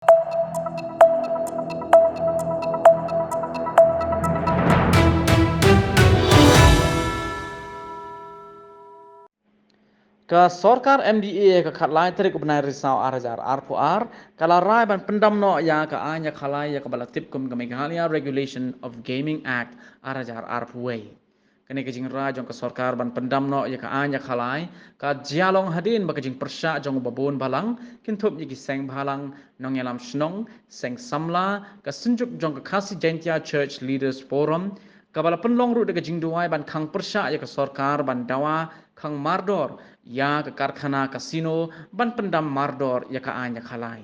Ke sorkar MDA ke khalai terik benai risau arajar arpuar kala rai ban pendam no ya ke anya khalai ya ke balatip kum ke Meghalaya Regulation of Gaming Act arajar arpuway. Kini kejing rai jong ke sorkar ban pendam no ya ke anya khalai ka jialong hadin ba kejing persya jong babon balang kintup yi seng balang nong yalam snong seng samla ka senjuk jong ke khasi jentia church leaders forum kabala penlong ru de kejing duai ban khang persya ya ke sorkar ban dawa khang mardor ya ke karkhana kasino ban pendam mardor ya ka anya khalai.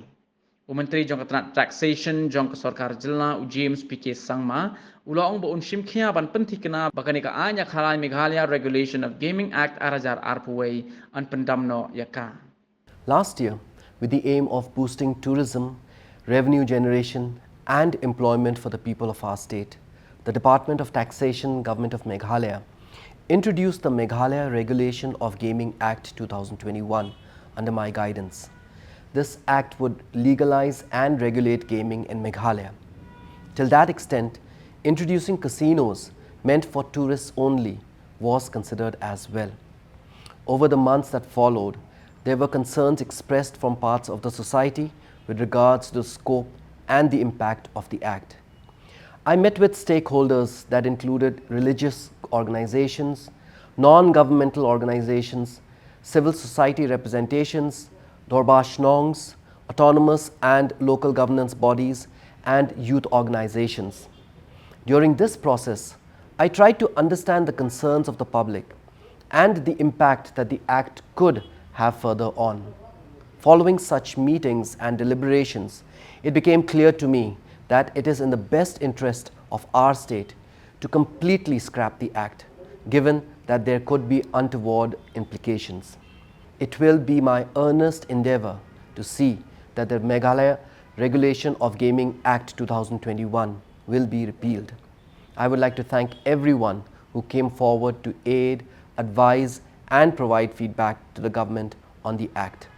Menteri jong ke taxation jong ke sorkar jilna James PK Sangma ulaong bo unshim khia ban penti kena bakani ka anya khalai Meghalaya Regulation of Gaming Act arajar arpuway an pendam no ya ka. Last year, with the aim of boosting tourism, revenue generation and employment for the people of our state, the Department of Taxation, Government of Meghalaya, introduced the Meghalaya Regulation of Gaming Act 2021 under my guidance. This act would legalize and regulate gaming in Meghalaya. Till that extent, introducing casinos meant for tourists only was considered as well. Over the months that followed, there were concerns expressed from parts of the society with regards to the scope and the impact of the act. I met with stakeholders that included religious organizations, non-governmental organizations, civil society representations, Dorbash Nongs, autonomous and local governance bodies, and youth organizations. During this process, I tried to understand the concerns of the public and the impact that the Act could have further on. Following such meetings and deliberations, it became clear to me that it is in the best interest of our state to completely scrap the Act, given that there could be untoward implications. It will be my earnest endeavor to see that the Meghalaya Regulation of Gaming Act 2021 will be repealed. I would like to thank everyone who came forward to aid, advise, and provide feedback to the government on the Act.